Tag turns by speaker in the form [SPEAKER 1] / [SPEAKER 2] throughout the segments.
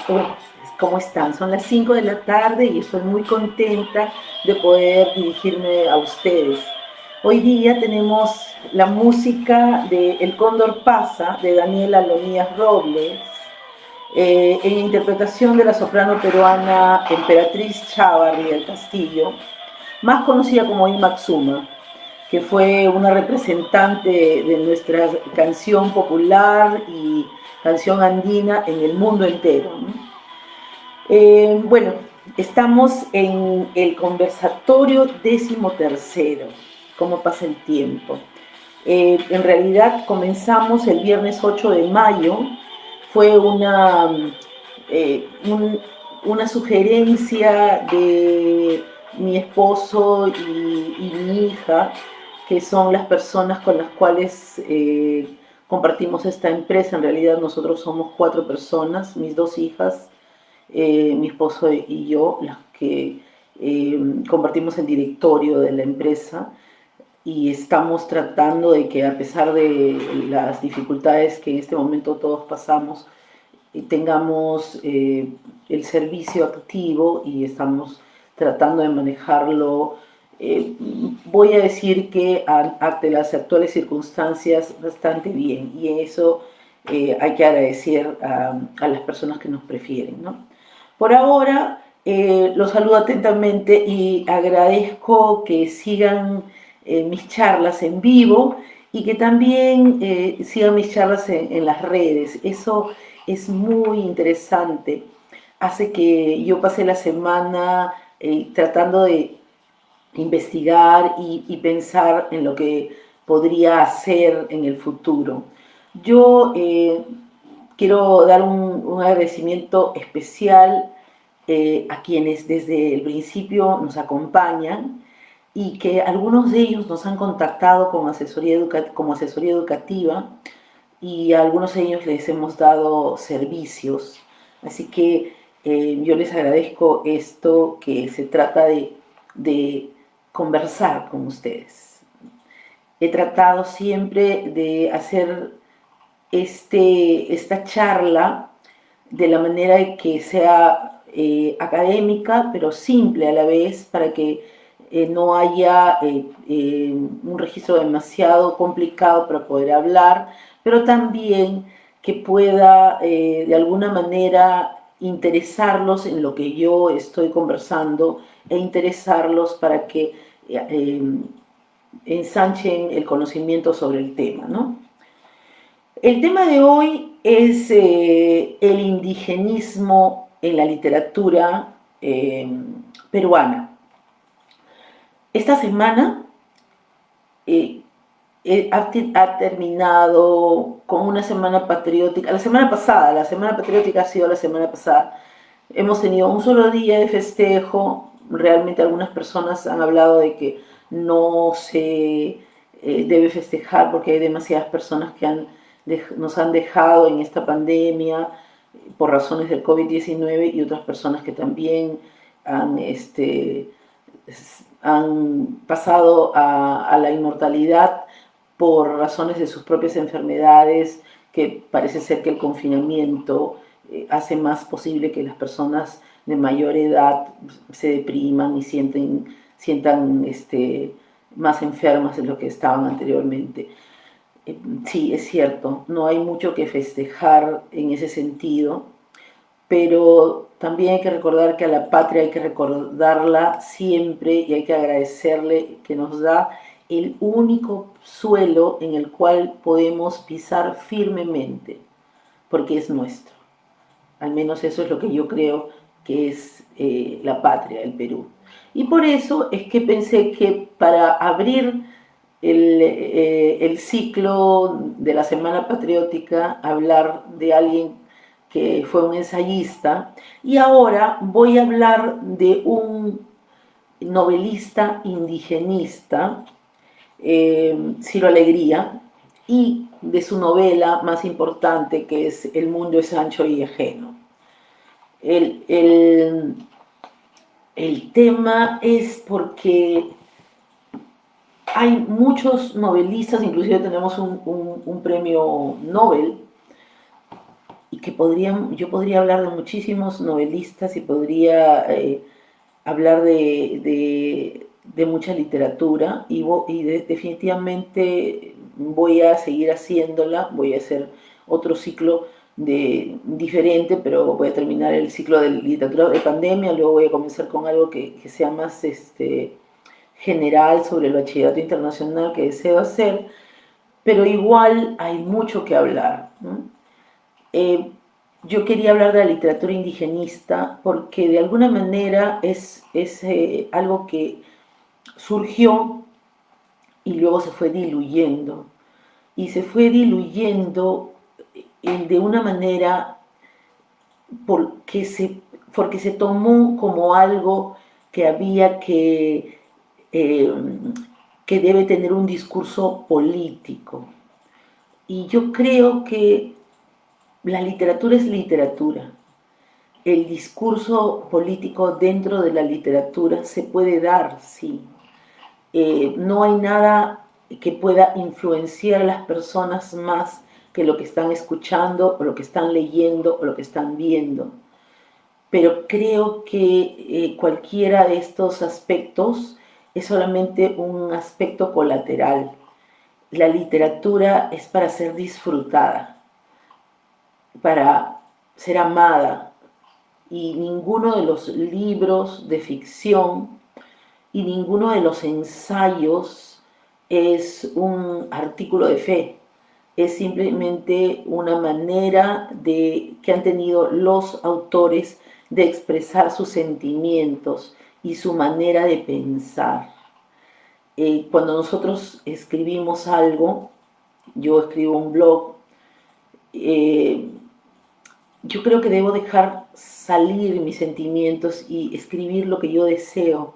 [SPEAKER 1] Hola, ¿cómo están? Son las 5 de la tarde y estoy muy contenta de poder dirigirme a ustedes. Hoy día tenemos la música de El Cóndor Pasa, de Daniela Lonías Robles, en interpretación de la soprano peruana Emperatriz Chávarri del Castillo, más conocida como Imaxuma, que fue una representante de nuestra canción popular y canción andina en el mundo entero, ¿no? Bueno, estamos en el conversatorio 13º. ¿Cómo pasa el tiempo? En realidad comenzamos el viernes 8 de mayo. Fue una sugerencia de mi esposo y mi hija, que son las personas con las cuales compartimos esta empresa. En realidad nosotros somos 4 personas, mis 2 hijas, mi esposo y yo, las que compartimos el directorio de la empresa, y estamos tratando de que, a pesar de las dificultades que en este momento todos pasamos, tengamos el servicio activo, y estamos tratando de manejarlo, voy a decir que ante las actuales circunstancias, bastante bien, y eso hay que agradecer a las personas que nos prefieren, ¿no? Por ahora, los saludo atentamente y agradezco que sigan mis charlas en vivo, y que también sigan mis charlas en las redes. Eso es muy interesante. Hace que yo pase la semana tratando de investigar y pensar en lo que podría hacer en el futuro. Yo quiero dar un agradecimiento especial a quienes desde el principio nos acompañan, y que algunos de ellos nos han contactado con como asesoría educativa, y a algunos de ellos les hemos dado servicios. Así que yo les agradezco esto, que se trata de conversar con ustedes. He tratado siempre de hacer esta charla de la manera de que sea académica, pero simple a la vez, para que no haya un registro demasiado complicado para poder hablar, pero también que pueda de alguna manera interesarlos en lo que yo estoy conversando, e interesarlos para que ensanchen el conocimiento sobre el tema, ¿no? El tema de hoy es el indigenismo en la literatura peruana. Esta semana ha terminado con una semana patriótica. La semana patriótica ha sido la semana pasada. Hemos tenido un solo día de festejo. Realmente algunas personas han hablado de que no se debe festejar porque hay demasiadas personas que nos han dejado en esta pandemia por razones del COVID-19, y otras personas que también han pasado a la inmortalidad por razones de sus propias enfermedades, que parece ser que el confinamiento hace más posible que las personas de mayor edad se depriman y sientan más enfermas de lo que estaban anteriormente. Sí, es cierto, no hay mucho que festejar en ese sentido, pero también hay que recordar que a la patria hay que recordarla siempre, y hay que agradecerle que nos da el único suelo en el cual podemos pisar firmemente, porque es nuestro. Al menos eso es lo que yo creo que es la patria, el Perú. Y por eso es que pensé que, para abrir el ciclo de la Semana Patriótica, hablar de alguien que fue un ensayista, y ahora voy a hablar de un novelista indigenista, Ciro Alegría, y de su novela más importante, que es El mundo es ancho y ajeno. El, el, el tema es porque hay muchos novelistas, inclusive tenemos un premio Nobel, y que yo podría hablar de muchísimos novelistas y podría hablar de mucha literatura definitivamente voy a seguir haciéndola, voy a hacer otro ciclo diferente, pero voy a terminar el ciclo de literatura de pandemia, luego voy a comenzar con algo que sea más general sobre el bachillerato internacional que deseo hacer, pero igual hay mucho que hablar, ¿no? Eh, yo quería hablar de la literatura indigenista porque de alguna manera es algo que surgió y luego se fue diluyendo. Y se fue diluyendo de una manera porque porque se tomó como algo que había eh, que debe tener un discurso político. Y yo creo que la literatura es literatura. El discurso político dentro de la literatura se puede dar, sí. No hay nada que pueda influenciar a las personas más que lo que están escuchando o lo que están leyendo o lo que están viendo. Pero creo que cualquiera de estos aspectos es solamente un aspecto colateral. La literatura es para ser disfrutada, para ser amada, y ninguno de los libros de ficción y ninguno de los ensayos es un artículo de fe, es simplemente una manera que han tenido los autores de expresar sus sentimientos y su manera de pensar. Cuando nosotros escribimos algo, yo escribo un blog, eh, yo creo que debo dejar salir mis sentimientos y escribir lo que yo deseo.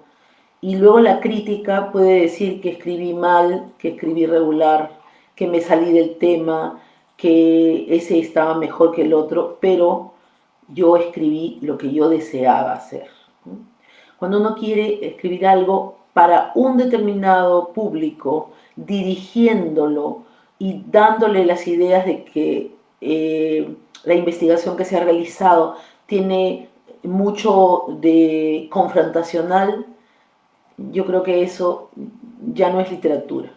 [SPEAKER 1] Y luego la crítica puede decir que escribí mal, que escribí regular, que me salí del tema, que ese estaba mejor que el otro, pero yo escribí lo que yo deseaba hacer. Cuando uno quiere escribir algo para un determinado público, dirigiéndolo y dándole las ideas de que la investigación que se ha realizado tiene mucho de confrontacional, yo creo que eso ya no es literatura.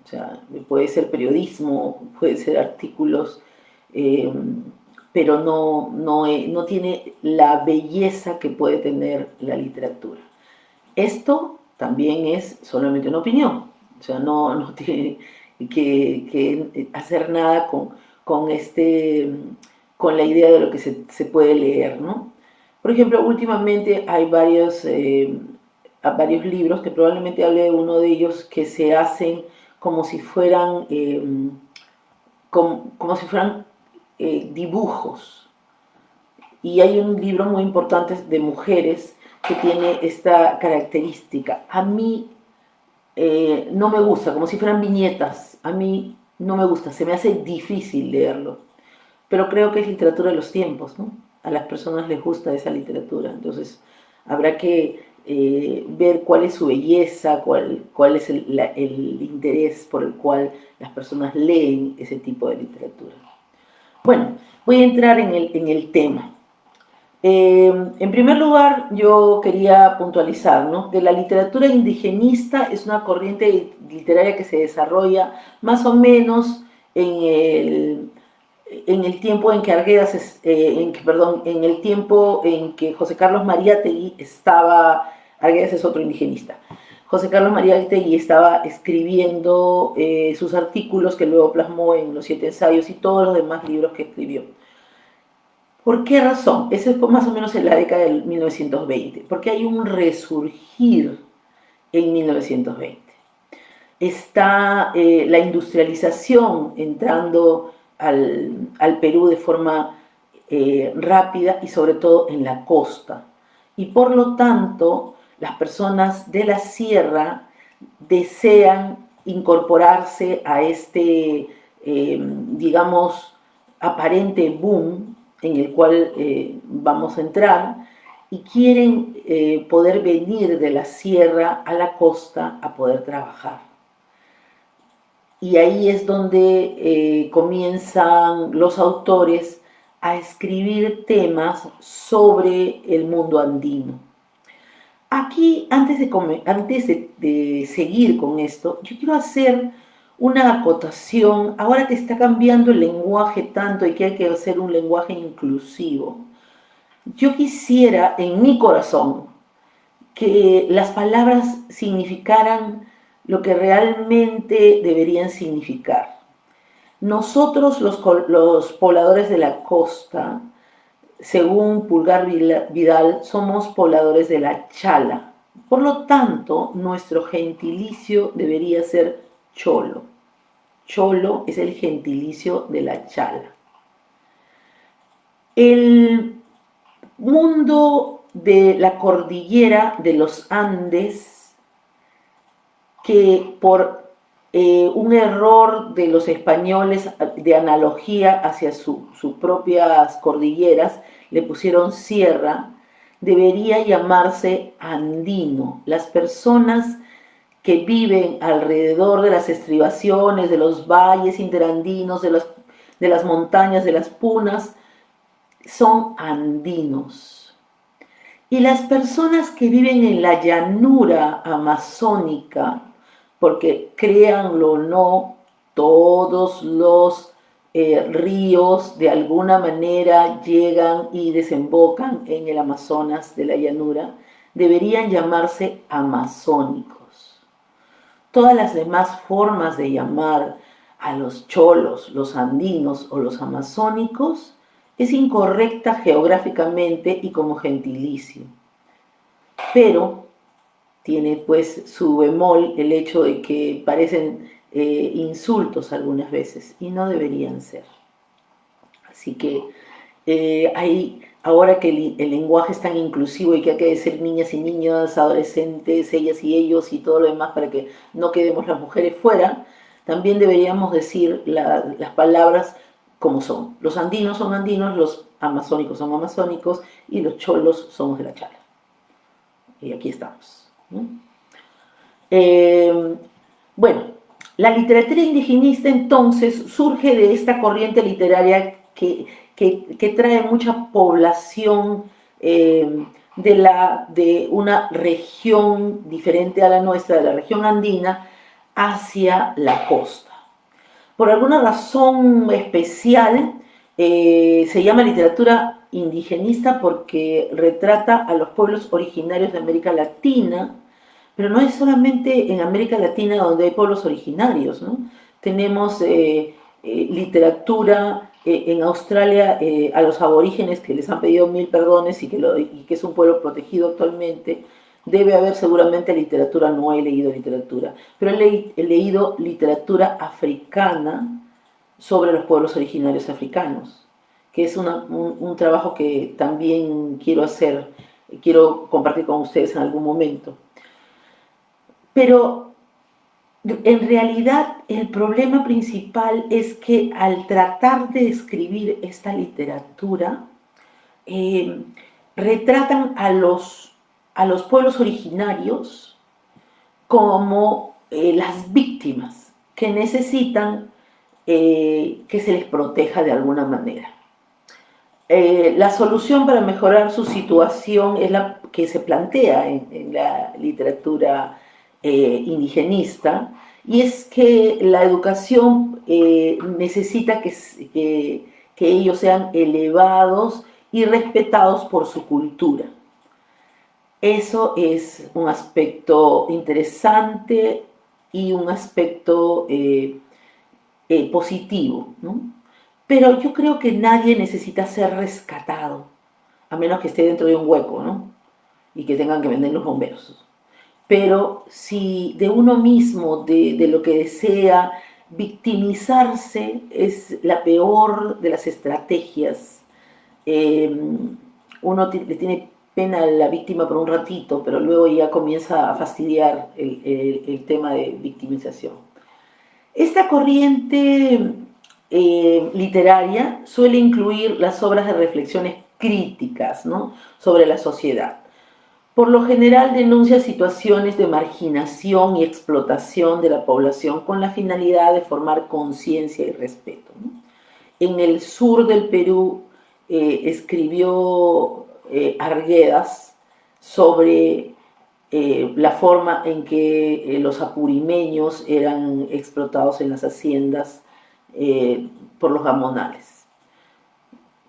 [SPEAKER 1] O sea, puede ser periodismo, puede ser artículos, eh, pero no tiene la belleza que puede tener la literatura. Esto también es solamente una opinión, o sea, no tiene que hacer nada con la idea de lo que se puede leer, ¿no? Por ejemplo, últimamente hay varios libros, que probablemente hable de uno de ellos, que se hacen como si fueran, como si fueran dibujos. Y hay un libro muy importante de mujeres que tiene esta característica. A mí no me gusta, como si fueran viñetas. A mí no me gusta, se me hace difícil leerlo. Pero creo que es literatura de los tiempos, ¿no? A las personas les gusta esa literatura. Entonces habrá que ver cuál es su belleza, cuál es el interés por el cual las personas leen ese tipo de literatura. Bueno, voy a entrar en el tema. En primer lugar, yo quería puntualizar, ¿no?, que la literatura indigenista es una corriente literaria que se desarrolla más o menos en el tiempo en que Arguedas, en el tiempo en que José Carlos Mariátegui estaba, Arguedas es otro indigenista, José Carlos Mariátegui estaba escribiendo sus artículos que luego plasmó en Los Siete Ensayos y todos los demás libros que escribió. ¿Por qué razón? Eso es más o menos en la década del 1920, porque hay un resurgir en 1920. Está la industrialización entrando al Perú de forma rápida y sobre todo en la costa. Y por lo tanto, las personas de la sierra desean incorporarse a digamos, aparente boom en el cual vamos a entrar, y quieren poder venir de la sierra a la costa a poder trabajar. Y ahí es donde comienzan los autores a escribir temas sobre el mundo andino. Aquí, antes de seguir con esto, yo quiero hacer una acotación, ahora que está cambiando el lenguaje tanto y que hay que hacer un lenguaje inclusivo. Yo quisiera, en mi corazón, que las palabras significaran lo que realmente deberían significar. Nosotros, los pobladores de la costa, según Pulgar Vidal, somos pobladores de la Chala. Por lo tanto, nuestro gentilicio debería ser cholo. Cholo es el gentilicio de la Chala. El mundo de la cordillera de los Andes, que por un error de los españoles de analogía hacia sus propias cordilleras, le pusieron sierra, debería llamarse andino. Las personas que viven alrededor de las estribaciones, de los valles interandinos, de las montañas, de las punas, son andinos. Y las personas que viven en la llanura amazónica, porque créanlo o no, todos los ríos de alguna manera llegan y desembocan en el Amazonas de la llanura, deberían llamarse amazónicos. Todas las demás formas de llamar a los cholos, los andinos o los amazónicos es incorrecta geográficamente y como gentilicio. Pero tiene pues su bemol el hecho de que parecen insultos algunas veces y no deberían ser. Así que ahora que el lenguaje es tan inclusivo y que hay que decir niñas y niños, adolescentes, ellas y ellos y todo lo demás para que no quedemos las mujeres fuera, también deberíamos decir las palabras como son. Los andinos son andinos, los amazónicos son amazónicos y los cholos somos de la Chala. Y aquí estamos, ¿no? Bueno, la literatura indigenista entonces surge de esta corriente literaria que trae mucha población de una región diferente a la nuestra, de la región andina, hacia la costa. Por alguna razón especial, se llama literatura indigenista porque retrata a los pueblos originarios de América Latina, pero no es solamente en América Latina donde hay pueblos originarios, ¿no? Tenemos literatura en Australia a los aborígenes que les han pedido 1000 perdones y que es un pueblo protegido actualmente. Debe haber seguramente literatura, no he leído literatura, pero he leído literatura africana sobre los pueblos originarios africanos, que es un trabajo que también quiero hacer, quiero compartir con ustedes en algún momento. Pero en realidad el problema principal es que al tratar de escribir esta literatura, retratan a los pueblos originarios como las víctimas que necesitan que se les proteja de alguna manera. La solución para mejorar su situación es la que se plantea en la literatura indigenista, y es que la educación necesita que ellos sean elevados y respetados por su cultura. Eso es un aspecto interesante y un aspecto positivo, ¿no? Pero yo creo que nadie necesita ser rescatado, a menos que esté dentro de un hueco, ¿no? Y que tengan que vender los bomberos. Pero si de uno mismo, de lo que desea, victimizarse es la peor de las estrategias. Uno le tiene pena a la víctima por un ratito, pero luego ya comienza a fastidiar el tema de victimización. Esta corriente literaria suele incluir las obras de reflexiones críticas, ¿no?, sobre la sociedad. Por lo general denuncia situaciones de marginación y explotación de la población con la finalidad de formar conciencia y respeto, ¿no? En el sur del Perú escribió Arguedas sobre la forma en que los apurimeños eran explotados en las haciendas por los gamonales.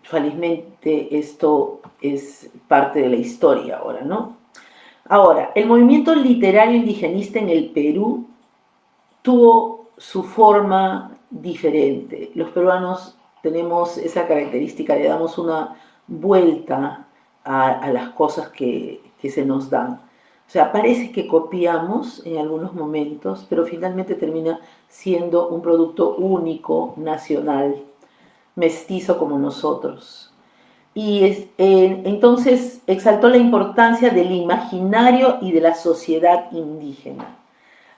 [SPEAKER 1] Felizmente esto es parte de la historia ahora, ¿no? Ahora, el movimiento literario indigenista en el Perú tuvo su forma diferente. Los peruanos tenemos esa característica, le damos una vuelta a las cosas que se nos dan. O sea, parece que copiamos en algunos momentos, pero finalmente termina siendo un producto único, nacional, mestizo como nosotros. Y entonces exaltó la importancia del imaginario y de la sociedad indígena.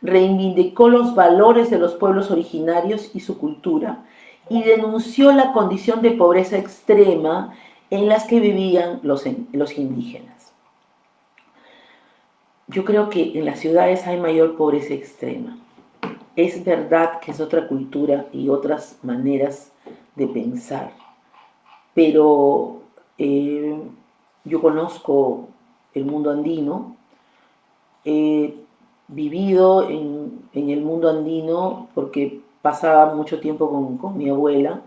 [SPEAKER 1] Reivindicó los valores de los pueblos originarios y su cultura y denunció la condición de pobreza extrema en las que vivían los indígenas. Yo creo que en las ciudades hay mayor pobreza extrema. Es verdad que es otra cultura y otras maneras de pensar, pero yo conozco el mundo andino, he vivido en el mundo andino porque pasaba mucho tiempo con mi abuela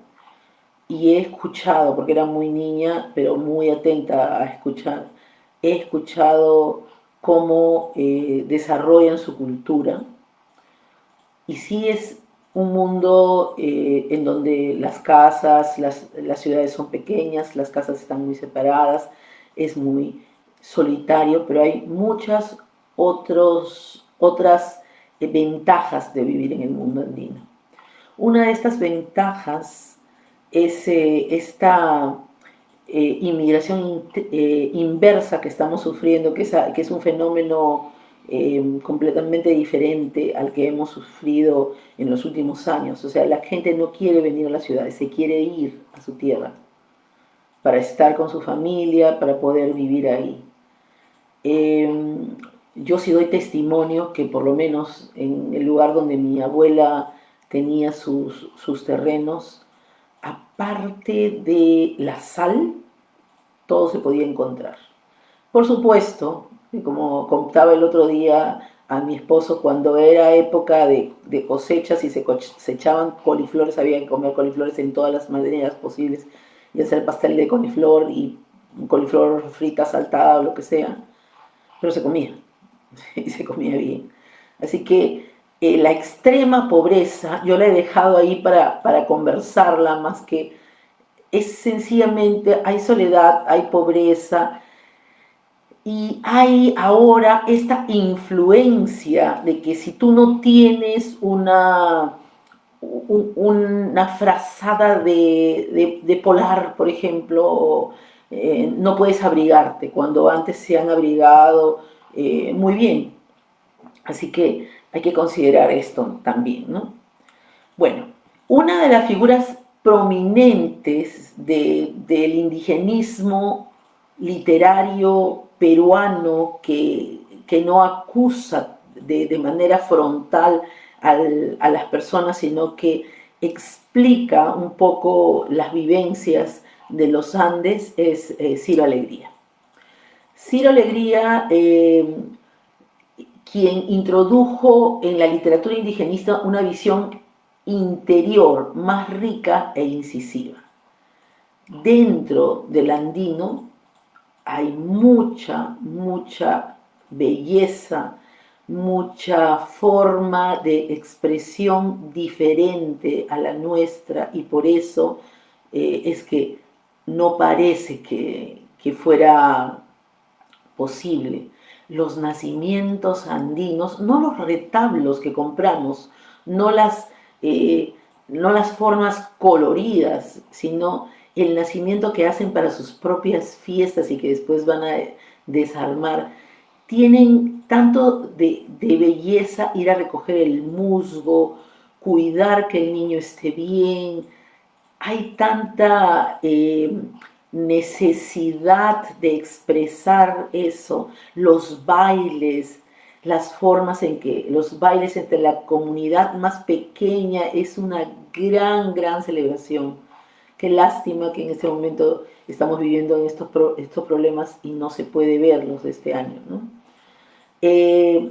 [SPEAKER 1] y he escuchado, porque era muy niña, pero muy atenta a escuchar, he escuchado cómo desarrollan su cultura y sí es un mundo en donde las casas, las ciudades son pequeñas, las casas están muy separadas, es muy solitario, pero hay muchas otras ventajas de vivir en el mundo andino. Una de estas ventajas es esta inmigración inversa que estamos sufriendo, que es un fenómeno completamente diferente al que hemos sufrido en los últimos años. O sea, la gente no quiere venir a las ciudades, se quiere ir a su tierra para estar con su familia, para poder vivir ahí. Yo sí doy testimonio que por lo menos en el lugar donde mi abuela tenía sus terrenos, aparte de la sal, todo se podía encontrar. Por supuesto, como contaba el otro día a mi esposo, cuando era época de cosechas y se cosechaban coliflores, había que comer coliflores en todas las maneras posibles, y hacer pastel de coliflor y coliflor frita, saltada o lo que sea, pero se comía, y se comía bien. Así que la extrema pobreza, yo la he dejado ahí para conversarla, más que es sencillamente, hay soledad, hay pobreza, y hay ahora esta influencia de que si tú no tienes una frazada de polar, por ejemplo, no puedes abrigarte, cuando antes se han abrigado muy bien. Así que hay que considerar esto también, ¿no? Bueno, una de las figuras prominentes del indigenismo literario peruano que no acusa de manera frontal a las personas, sino que explica un poco las vivencias de los Andes, es Ciro Alegría. Ciro Alegría, quien introdujo en la literatura indigenista una visión interior más rica e incisiva. Dentro del andino hay mucha belleza, mucha forma de expresión diferente a la nuestra y por eso es que no parece que fuera posible. Los nacimientos andinos, no los retablos que compramos, no no las formas coloridas, sino el nacimiento que hacen para sus propias fiestas y que después van a desarmar, tienen tanto de belleza ir a recoger el musgo, cuidar que el niño esté bien, hay tanta necesidad de expresar eso, los bailes, las formas en que los bailes entre la comunidad más pequeña es una gran celebración Qué lástima que en este momento estamos viviendo en estos problemas y no se puede verlos de este año, ¿no? Eh,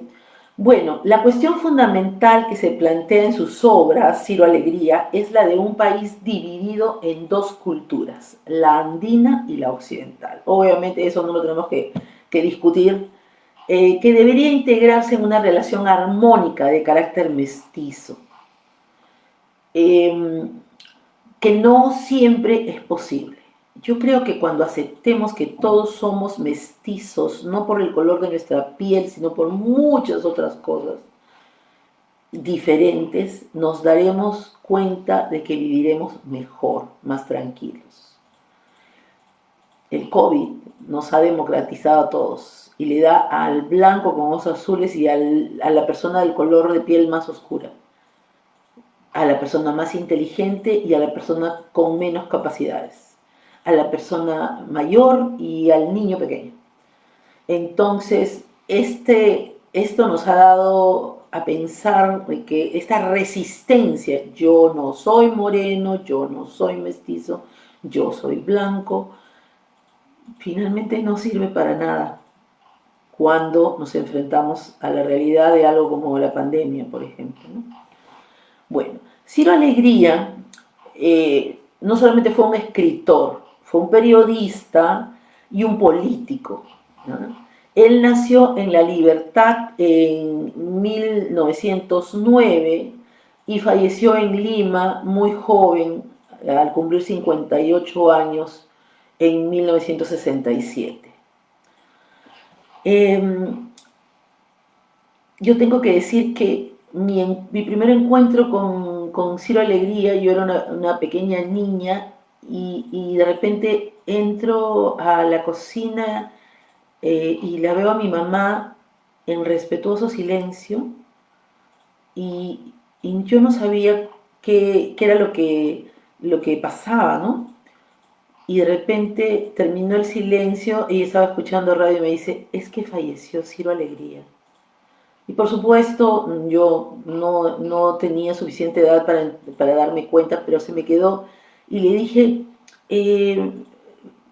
[SPEAKER 1] bueno, la cuestión fundamental que se plantea en sus obras, Ciro Alegría, es la de un país dividido en dos culturas, la andina y la occidental. Obviamente eso no lo tenemos que discutir, que debería integrarse en una relación armónica de carácter mestizo, eh, que no siempre es posible. Yo creo que cuando aceptemos que todos somos mestizos, no por el color de nuestra piel, sino por muchas otras cosas diferentes, nos daremos cuenta de que viviremos mejor, más tranquilos. El COVID nos ha democratizado a todos y le da al blanco con ojos azules y a la persona del color de piel más oscura, a la persona más inteligente y a la persona con menos capacidades, a la persona mayor y al niño pequeño. Entonces, esto nos ha dado a pensar de que esta resistencia, yo no soy moreno, yo no soy mestizo, yo soy blanco, finalmente no sirve para nada cuando nos enfrentamos a la realidad de algo como la pandemia, por ejemplo, ¿no? Bueno, Ciro Alegría no solamente fue un escritor, fue un periodista y un político, ¿no? Él nació en La Libertad en 1909 y falleció en Lima muy joven, al cumplir 58 años, en 1967. Yo tengo que decir que mi primer encuentro con Ciro Alegría, yo era una pequeña niña y de repente entro a la cocina y la veo a mi mamá en respetuoso silencio y, y yo no sabía qué era lo que pasaba, ¿no? Y de repente terminó el silencio y estaba escuchando radio y me dice, es que falleció Ciro Alegría. Y por supuesto, yo no tenía suficiente edad para darme cuenta, pero se me quedó. Y le dije, eh,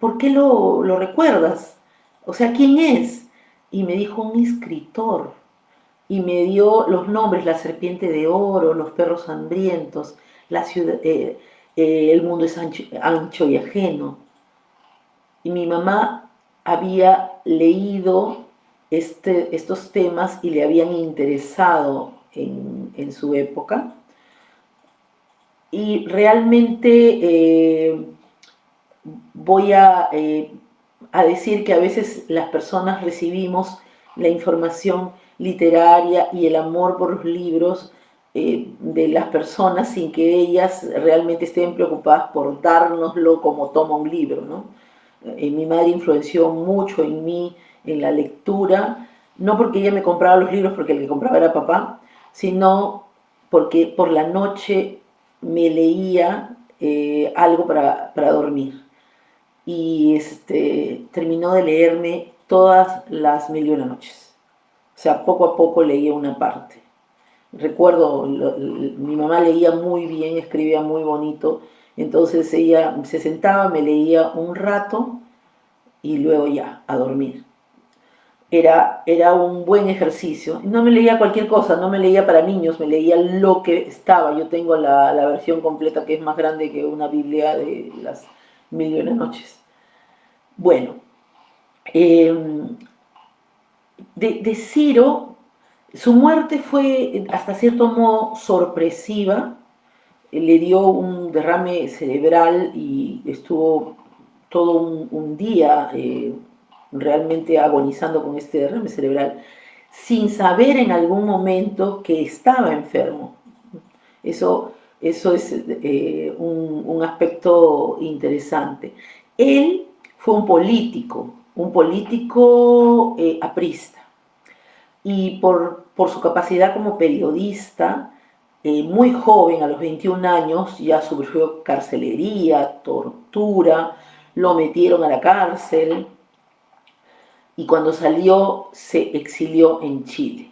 [SPEAKER 1] ¿por qué lo recuerdas? O sea, ¿quién es? Y me dijo, un escritor. Y me dio los nombres, La serpiente de oro, Los perros hambrientos, la ciudad, El mundo es ancho, ancho y ajeno. Y mi mamá había leído estos temas y le habían interesado en su época. Y realmente voy a decir que a veces las personas recibimos la información literaria y el amor por los libros de las personas sin que ellas realmente estén preocupadas por dárnoslo como toma un libro, ¿no? Mi madre influenció mucho en mí, en la lectura, no porque ella me compraba los libros porque el que compraba era papá, sino porque por la noche me leía algo para dormir. Y terminó de leerme todas las Mil y una noches. O sea, poco a poco leía una parte. Recuerdo, mi mamá leía muy bien, escribía muy bonito, entonces ella se sentaba, me leía un rato y luego ya, a dormir. Era un buen ejercicio. No me leía cualquier cosa, no me leía para niños, me leía lo que estaba. Yo tengo la versión completa que es más grande que una Biblia de las Mil y una noches. Bueno, eh, de Ciro, su muerte fue hasta cierto modo sorpresiva, le dio un derrame cerebral y estuvo todo un día realmente agonizando con este derrame cerebral, sin saber en algún momento que estaba enfermo. Eso es un aspecto interesante. Él fue un político aprista, y por su capacidad como periodista, muy joven, a los 21 años, ya sufrió carcelería, tortura, lo metieron a la cárcel y cuando salió se exilió en Chile.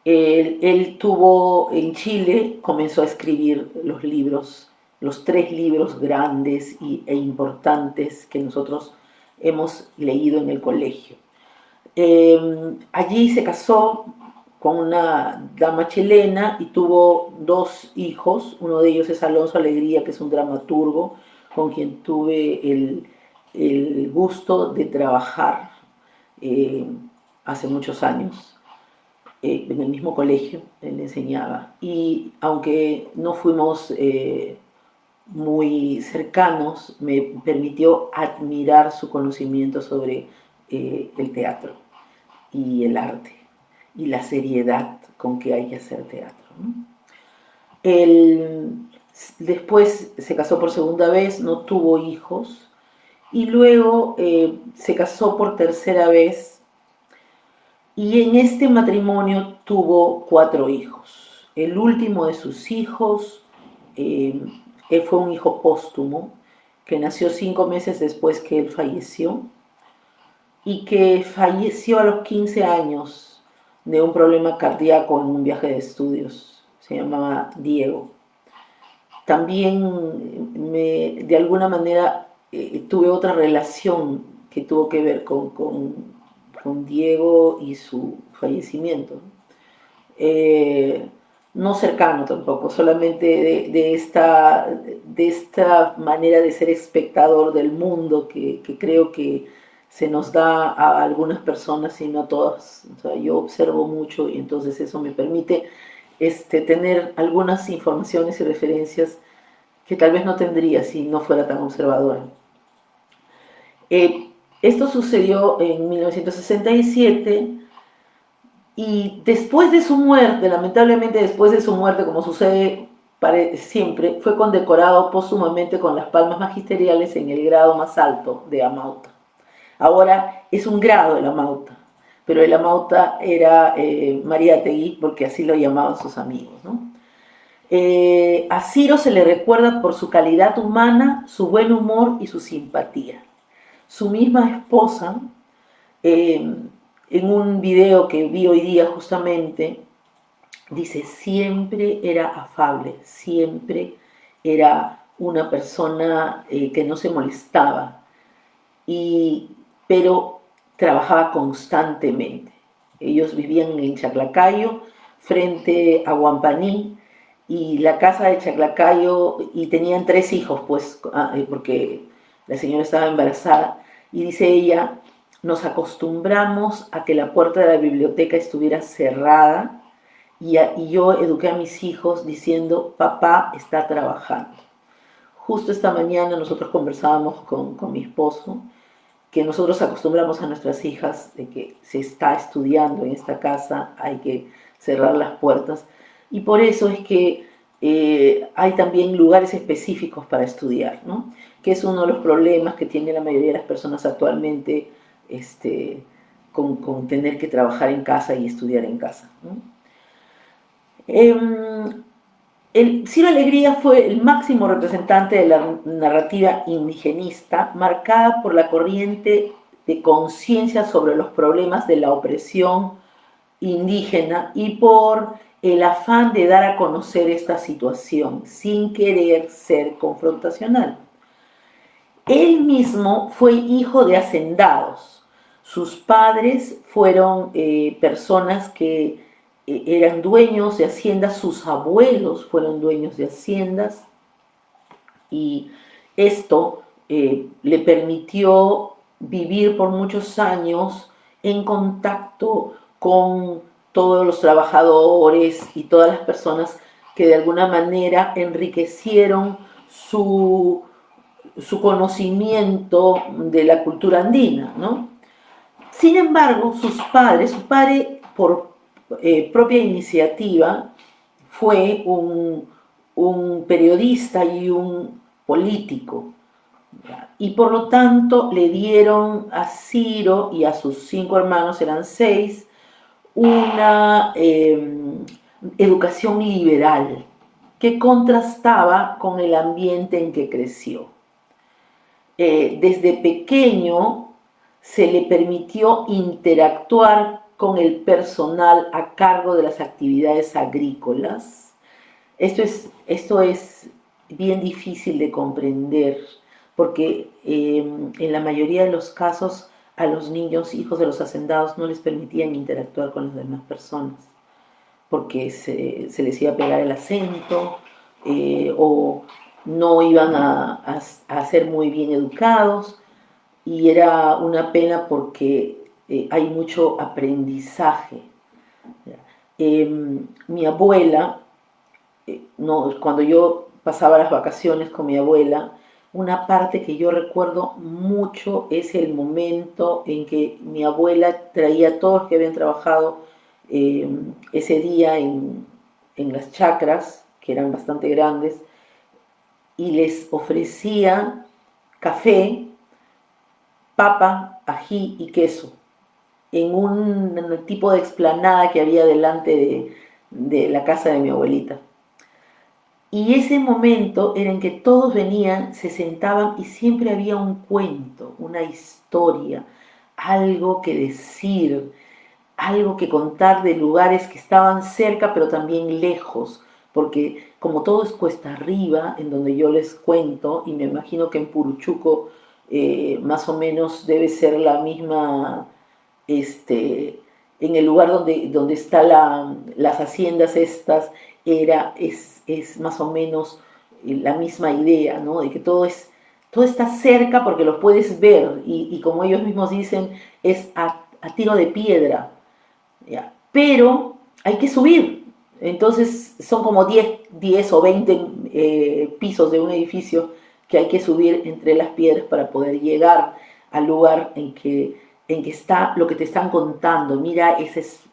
[SPEAKER 1] Él tuvo en Chile, comenzó a escribir los libros los tres libros grandes e importantes que nosotros hemos leído en el colegio. Allí se casó con una dama chilena y tuvo dos hijos. Uno de ellos es Alonso Alegría, que es un dramaturgo con quien tuve el gusto de trabajar eh, hace muchos años en el mismo colegio. Él enseñaba. Y aunque no fuimos muy cercanos, me permitió admirar su conocimiento sobre el teatro y el arte y la seriedad con que hay que hacer teatro, ¿no? Él después se casó por segunda vez, no tuvo hijos, y luego se casó por tercera vez, y en este matrimonio tuvo 4 hijos. El último de sus hijos eh, fue un hijo póstumo, que nació 5 meses después que él falleció, y que falleció a los 15 años de un problema cardíaco en un viaje de estudios. Se llamaba Diego. También de alguna manera tuve otra relación que tuvo que ver con Diego y su fallecimiento. Eh, no cercano tampoco, solamente de esta manera de ser espectador del mundo que creo que se nos da a algunas personas y no a todas. O sea, yo observo mucho y entonces eso me permite tener algunas informaciones y referencias que tal vez no tendría si no fuera tan observadora. Eh, Esto sucedió en 1967 y después de su muerte, lamentablemente después de su muerte, como sucede siempre, fue condecorado póstumamente con las palmas magisteriales en el grado más alto de Amauta. Ahora es un grado de la Amauta, pero el Amauta era Mariátegui porque así lo llamaban sus amigos, ¿no? A Ciro se le recuerda por su calidad humana, su buen humor y su simpatía. Su misma esposa, eh, en un video que vi hoy día justamente, dice, siempre era afable, siempre era una persona que no se molestaba, pero trabajaba constantemente. Ellos vivían en Chaclacayo, frente a Huampaní, y la casa de Chaclacayo, y tenían 3 hijos, pues, porque la señora estaba embarazada, y dice ella, nos acostumbramos a que la puerta de la biblioteca estuviera cerrada, y yo eduqué a mis hijos diciendo, papá está trabajando. Justo esta mañana nosotros conversábamos con mi esposo, que nosotros acostumbramos a nuestras hijas de que se está estudiando en esta casa, hay que cerrar las puertas, y por eso es que hay también lugares específicos para estudiar, ¿no? Que es uno de los problemas que tiene la mayoría de las personas actualmente con tener que trabajar en casa y estudiar en casa, ¿no? Ciro Alegría fue el máximo representante de la narrativa indigenista, marcada por la corriente de conciencia sobre los problemas de la opresión indígena y por el afán de dar a conocer esta situación sin querer ser confrontacional. Él mismo fue hijo de hacendados. Sus padres fueron personas que eran dueños de haciendas, sus abuelos fueron dueños de haciendas, y esto le permitió vivir por muchos años en contacto con todos los trabajadores y todas las personas que de alguna manera enriquecieron su conocimiento de la cultura andina, ¿no? Sin embargo, su padre por propia iniciativa, fue un periodista y un político, y por lo tanto le dieron a Ciro y a sus 5 hermanos, eran 6, una educación liberal que contrastaba con el ambiente en que creció. Desde pequeño se le permitió interactuar con el personal a cargo de las actividades agrícolas. Esto es bien difícil de comprender, porque en la mayoría de los casos a los niños, hijos de los hacendados, no les permitían interactuar con las demás personas, porque se les iba a pegar el acento, o no iban a ser muy bien educados, y era una pena porque hay mucho aprendizaje. Mi abuela, no, cuando yo pasaba las vacaciones con mi abuela, una parte que yo recuerdo mucho es el momento en que mi abuela traía a todos los que habían trabajado eh, ese día en las chacras, que eran bastante grandes, y les ofrecía café, papa, ají y queso en un tipo de explanada que había delante de la casa de mi abuelita. Y ese momento era en que todos venían, se sentaban y siempre había un cuento, una historia, algo que decir, algo que contar de lugares que estaban cerca pero también lejos, porque como todo es cuesta arriba, en donde yo les cuento, y me imagino que en Puruchuco más o menos debe ser la misma, este, en el lugar donde están las haciendas estas, es más o menos la misma idea, ¿no? De que todo está cerca porque lo puedes ver y como ellos mismos dicen, es a tiro de piedra, ¿ya? Pero hay que subir. Entonces son como 10 o 20 pisos de un edificio que hay que subir entre las piedras para poder llegar al lugar en que está lo que te están contando. Mira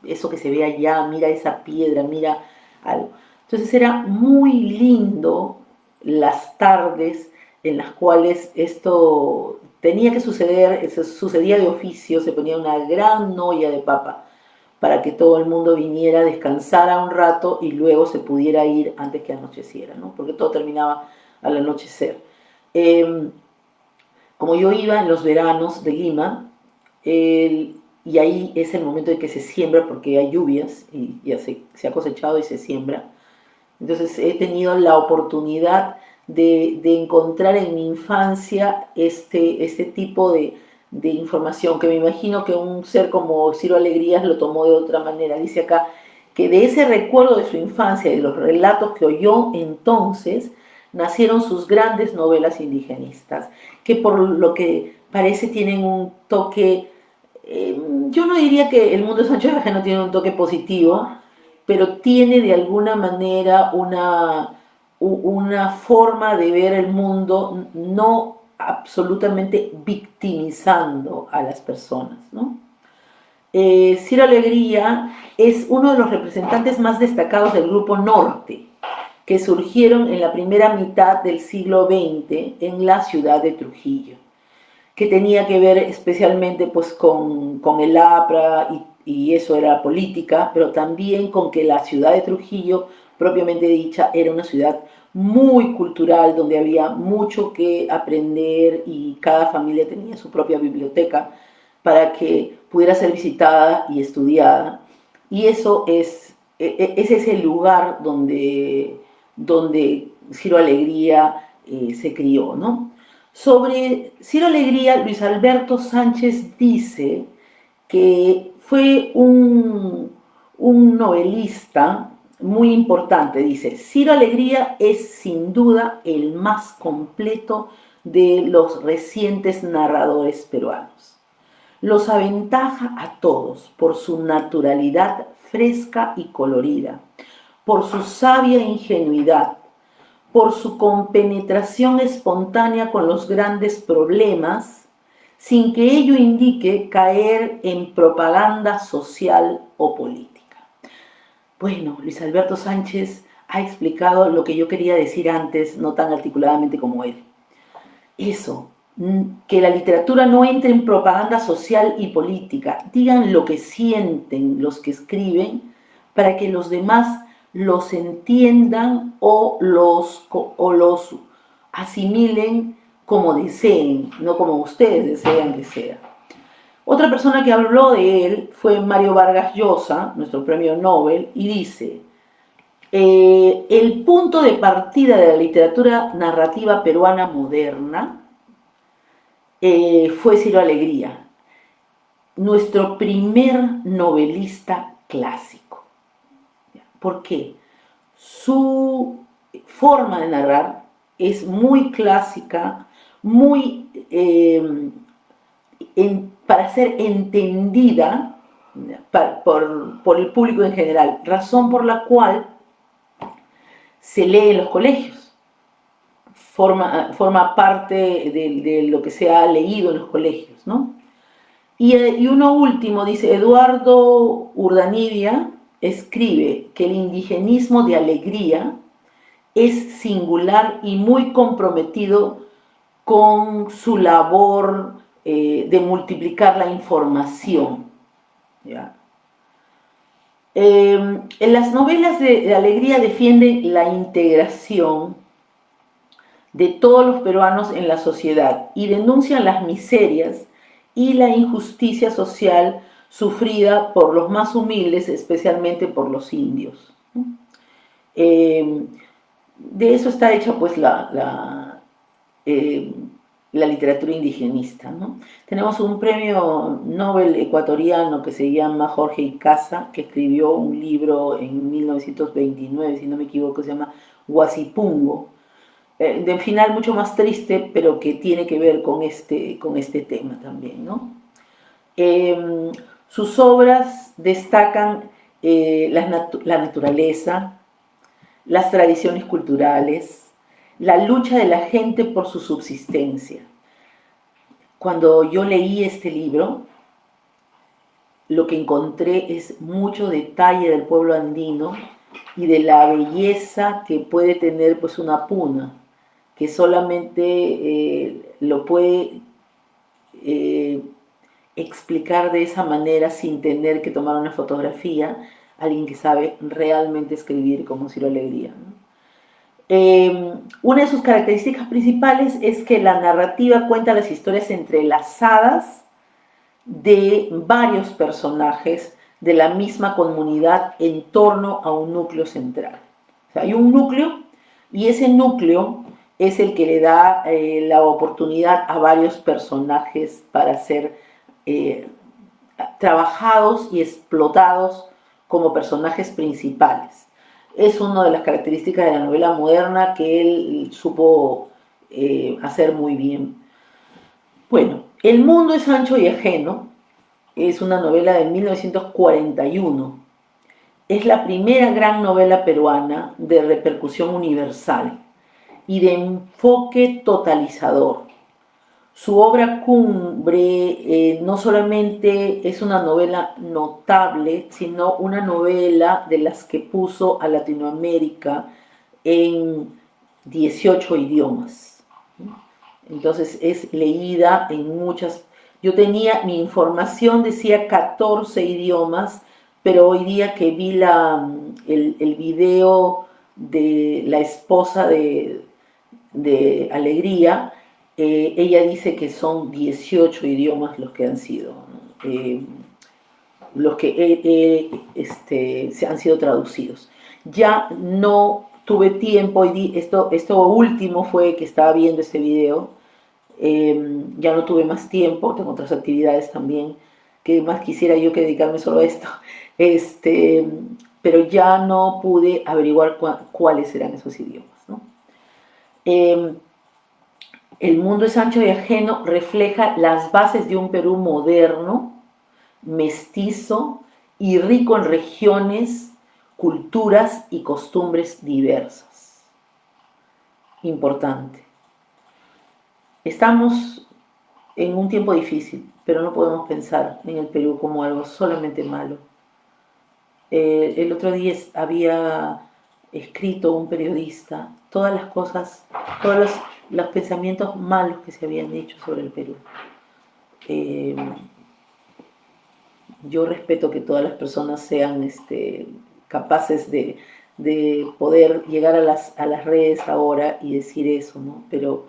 [SPEAKER 1] eso que se ve allá, mira esa piedra, mira algo. Entonces era muy lindo las tardes en las cuales esto tenía que suceder, sucedía de oficio, se ponía una gran olla de papa para que todo el mundo viniera, descansara un rato y luego se pudiera ir antes que anocheciera, ¿no? Porque todo terminaba al anochecer. Eh, Como yo iba en los veranos de Lima, y ahí es el momento en que se siembra porque hay lluvias y ya se ha cosechado y se siembra, entonces he tenido la oportunidad de encontrar en mi infancia este tipo de información, que me imagino que un ser como Ciro Alegrías lo tomó de otra manera. Dice acá que de ese recuerdo de su infancia y de los relatos que oyó entonces, nacieron sus grandes novelas indigenistas, que por lo que parece tienen un toque, yo no diría que El mundo de Sancho no tiene un toque positivo, pero tiene de alguna manera una forma de ver el mundo no absolutamente victimizando a las personas, ¿no? Ciro Alegría es uno de los representantes más destacados del Grupo Norte, que surgieron en la primera mitad del siglo XX en la ciudad de Trujillo, que tenía que ver especialmente pues con el APRA y eso era política, pero también con que la ciudad de Trujillo, propiamente dicha, era una ciudad muy cultural, donde había mucho que aprender y cada familia tenía su propia biblioteca para que pudiera ser visitada y estudiada. Y eso ese es el lugar donde Ciro Alegría se crió, ¿no? Sobre Ciro Alegría, Luis Alberto Sánchez dice que fue un novelista muy importante. Dice, Ciro Alegría es sin duda el más completo de los recientes narradores peruanos. Los aventaja a todos por su naturalidad fresca y colorida, por su sabia ingenuidad, por su compenetración espontánea con los grandes problemas, sin que ello indique caer en propaganda social o política. Bueno, Luis Alberto Sánchez ha explicado lo que yo quería decir antes, no tan articuladamente como él. Eso, que la literatura no entre en propaganda social y política, digan lo que sienten los que escriben para que los demás los entiendan o los asimilen como deseen, no como ustedes desean que sea. Otra persona que habló de él fue Mario Vargas Llosa, nuestro premio Nobel, y dice, El punto de partida de la literatura narrativa peruana moderna fue Ciro Alegría, nuestro primer novelista clásico. ¿Por qué? Su forma de narrar es muy clásica, muy para ser entendida por el público en general, razón por la cual se lee en los colegios, forma parte de lo que se ha leído en los colegios, ¿no? Y uno último, dice Eduardo Urdanibia, escribe que el indigenismo de Alegría es singular y muy comprometido con su labor de multiplicar la información. ¿Ya? En las novelas de Alegría defiende la integración de todos los peruanos en la sociedad y denuncian las miserias y la injusticia social sufrida por los más humildes, especialmente por los indios. Eh, de eso está hecha pues la literatura indigenista, ¿no? Tenemos un premio Nobel ecuatoriano que se llama Jorge Icaza, que escribió un libro en 1929, si no me equivoco, se llama Huasipungo, de final mucho más triste, pero que tiene que ver con este tema también, ¿no? Eh, Sus obras destacan la naturaleza, las tradiciones culturales, la lucha de la gente por su subsistencia. Cuando yo leí este libro, lo que encontré es mucho detalle del pueblo andino y de la belleza que puede tener pues una puna, que solamente lo puede eh, explicar de esa manera sin tener que tomar una fotografía, alguien que sabe realmente escribir como Ciro Alegría, ¿no? Una de sus características principales es que la narrativa cuenta las historias entrelazadas de varios personajes de la misma comunidad en torno a un núcleo central. O sea, hay un núcleo y ese núcleo es el que le da la oportunidad a varios personajes para ser eh, trabajados y explotados como personajes principales. Es una de las características de la novela moderna que él supo hacer muy bien. Bueno, El mundo es ancho y ajeno es una novela de 1941. Es la primera gran novela peruana de repercusión universal y de enfoque totalizador. Su obra cumbre no solamente es una novela notable, sino una novela de las que puso a Latinoamérica en 18 idiomas. Entonces es leída en muchas... Yo tenía, mi información decía 14 idiomas, pero hoy día que vi el video de la esposa de Alegría, ella dice que son 18 idiomas los que han sido, ¿no? Los que se han sido traducidos. Ya no tuve tiempo, y esto último fue que estaba viendo este video, ya no tuve más tiempo, tengo otras actividades también, que más quisiera yo que dedicarme solo a esto, este, pero ya no pude averiguar cuáles eran esos idiomas, ¿no? El mundo es ancho y ajeno refleja las bases de un Perú moderno, mestizo y rico en regiones, culturas y costumbres diversas. Importante. Estamos en un tiempo difícil, pero no podemos pensar en el Perú como algo solamente malo. El otro día había escrito un periodista todas las cosas, todos los pensamientos malos que se habían dicho sobre el Perú. Eh, yo respeto que todas las personas sean capaces de poder llegar a las redes ahora y decir eso, ¿no? Pero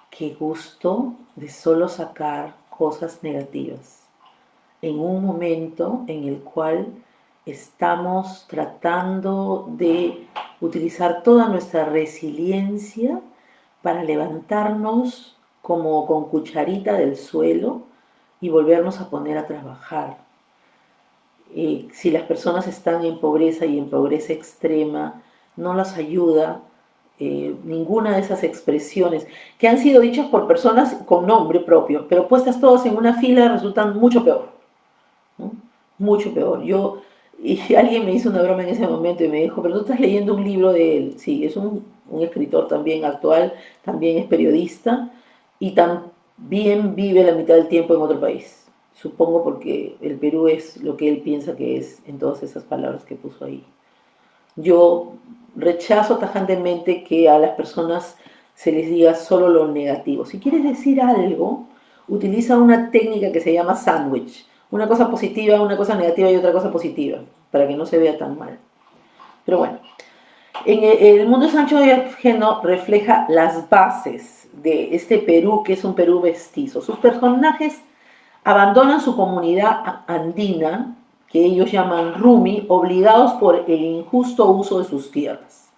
[SPEAKER 1] qué gusto de solo sacar cosas negativas en un momento en el cual estamos tratando de utilizar toda nuestra resiliencia para levantarnos como con cucharita del suelo y volvernos a poner a trabajar. Si las personas están en pobreza y en pobreza extrema, no las ayuda ninguna de esas expresiones que han sido dichas por personas con nombre propio, pero puestas todas en una fila resultan mucho peor, ¿no? Mucho peor. Y alguien me hizo una broma en ese momento y me dijo, pero tú estás leyendo un libro de él. Sí, es un escritor también actual, también es periodista y también vive la mitad del tiempo en otro país. Supongo porque el Perú es lo que él piensa que es en todas esas palabras que puso ahí. Yo rechazo tajantemente que a las personas se les diga solo lo negativo. Si quieres decir algo, utiliza una técnica que se llama sándwich. Una cosa positiva, una cosa negativa y otra cosa positiva, para que no se vea tan mal. Pero bueno, en el mundo de Sancho de Ageno refleja las bases de este Perú, que es un Perú mestizo. Sus personajes abandonan su comunidad andina, que ellos llaman Rumi, obligados por el injusto uso de sus tierras.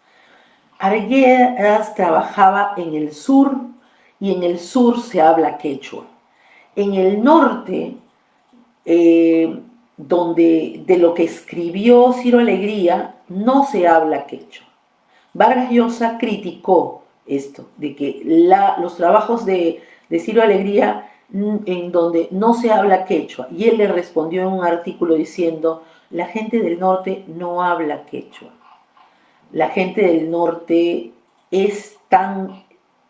[SPEAKER 1] Arguedas trabajaba en el sur y en el sur se habla quechua. En el norte, donde de lo que escribió Ciro Alegría, no se habla quechua. Vargas Llosa criticó esto, de que los trabajos de Ciro Alegría en donde no se habla quechua, y él le respondió en un artículo diciendo, la gente del norte no habla quechua, la gente del norte es tan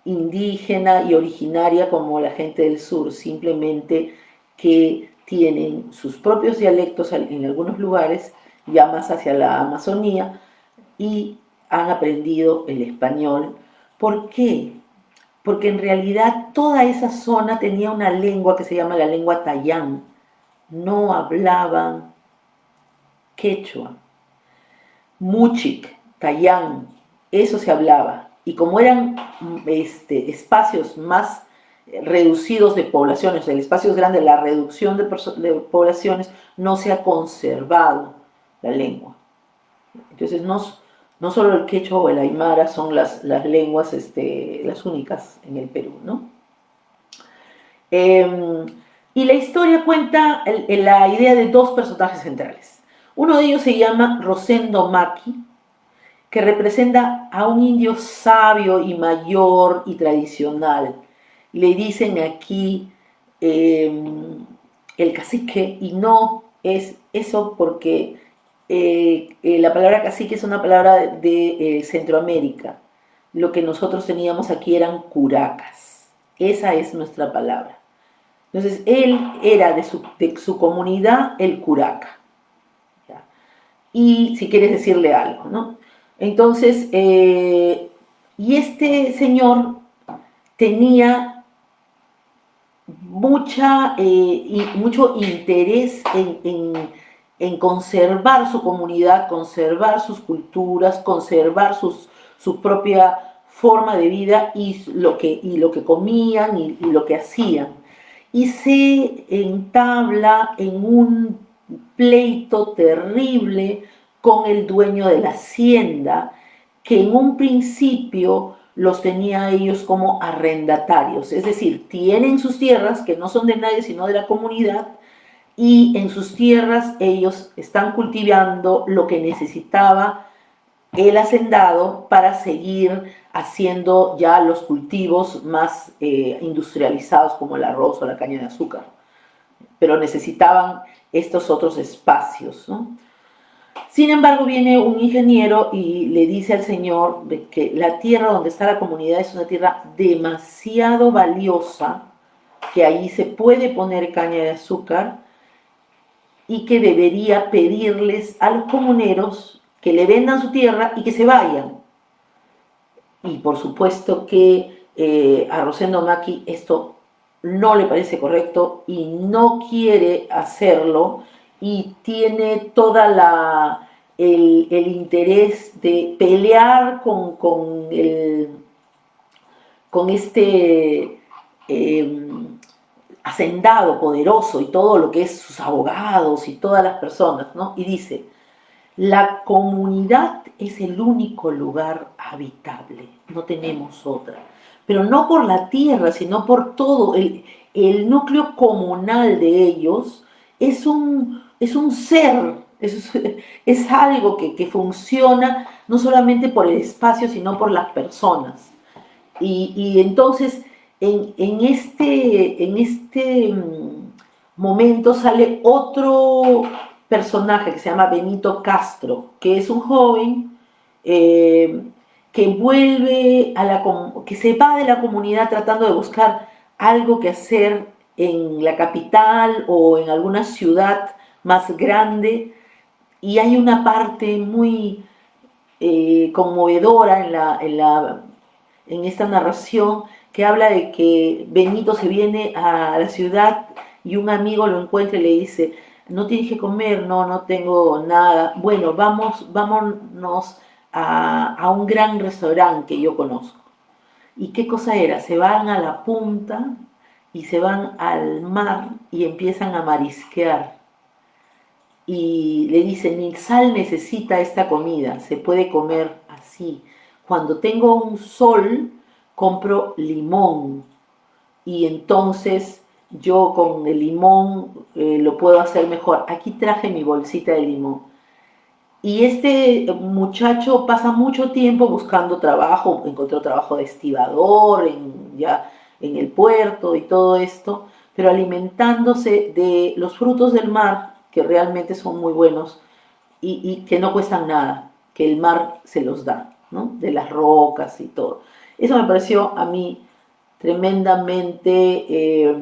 [SPEAKER 1] indígena y originaria como la gente del sur, simplemente que tienen sus propios dialectos en algunos lugares, ya más hacia la Amazonía, y han aprendido el español. ¿Por qué? Porque en realidad toda esa zona tenía una lengua que se llama la lengua tayán. No hablaban quechua. Muchic, tayán, eso se hablaba. Y como eran espacios más reducidos de poblaciones, el espacio es grande, la reducción de poblaciones, no se ha conservado la lengua. Entonces no solo el quechua o el aymara son las lenguas las únicas en el Perú, ¿no? Y la historia cuenta la idea de dos personajes centrales. Uno de ellos se llama Rosendo Maki, que representa a un indio sabio y mayor y tradicional. Le dicen aquí el cacique, y no es eso porque la palabra cacique es una palabra de Centroamérica. Lo que nosotros teníamos aquí eran curacas. Esa es nuestra palabra. Entonces, él era de su comunidad el curaca. ¿Ya? Y si quieres decirle algo, ¿no? Entonces, y este señor tenía mucho interés en conservar su comunidad, conservar sus culturas, conservar su propia forma de vida y lo que comían y lo que hacían. Y se entabla en un pleito terrible con el dueño de la hacienda, que en un principio los tenía ellos como arrendatarios, es decir, tienen sus tierras que no son de nadie sino de la comunidad, y en sus tierras ellos están cultivando lo que necesitaba el hacendado para seguir haciendo ya los cultivos más industrializados como el arroz o la caña de azúcar, pero necesitaban estos otros espacios, ¿no? Sin embargo, viene un ingeniero y le dice al señor de que la tierra donde está la comunidad es una tierra demasiado valiosa, que ahí se puede poner caña de azúcar y que debería pedirles a los comuneros que le vendan su tierra y que se vayan. Y por supuesto que a Rosendo Maki esto no le parece correcto y no quiere hacerlo, y tiene toda el interés de pelear con este hacendado poderoso y todo lo que es sus abogados y todas las personas, ¿no? Y dice, La comunidad es el único lugar habitable, no tenemos otra. Pero no por la tierra, sino por todo. El núcleo comunal de ellos es un ser, es algo que funciona no solamente por el espacio, sino por las personas. Y entonces, en este momento sale otro personaje que se llama Benito Castro, que es un joven eh, que vuelve a que se va de la comunidad tratando de buscar algo que hacer en la capital o en alguna ciudad más grande, y hay una parte muy conmovedora en esta narración que habla de que Benito se viene a la ciudad y un amigo lo encuentra y le dice, no tienes que comer, no, no tengo nada. Bueno, vámonos a un gran restaurante que yo conozco. ¿Y qué cosa era? Se van a la punta y se van al mar y empiezan a marisquear. Y le dice, ni sal necesita esta comida, se puede comer así. Cuando tengo un sol, compro limón y entonces yo con el limón lo puedo hacer mejor. Aquí traje mi bolsita de limón. Y este muchacho pasa mucho tiempo buscando trabajo, encontró trabajo de estibador ya en el puerto y todo esto, pero alimentándose de los frutos del mar, que realmente son muy buenos y que no cuestan nada, que el mar se los da, ¿no? De las rocas y todo. Eso me pareció a mí tremendamente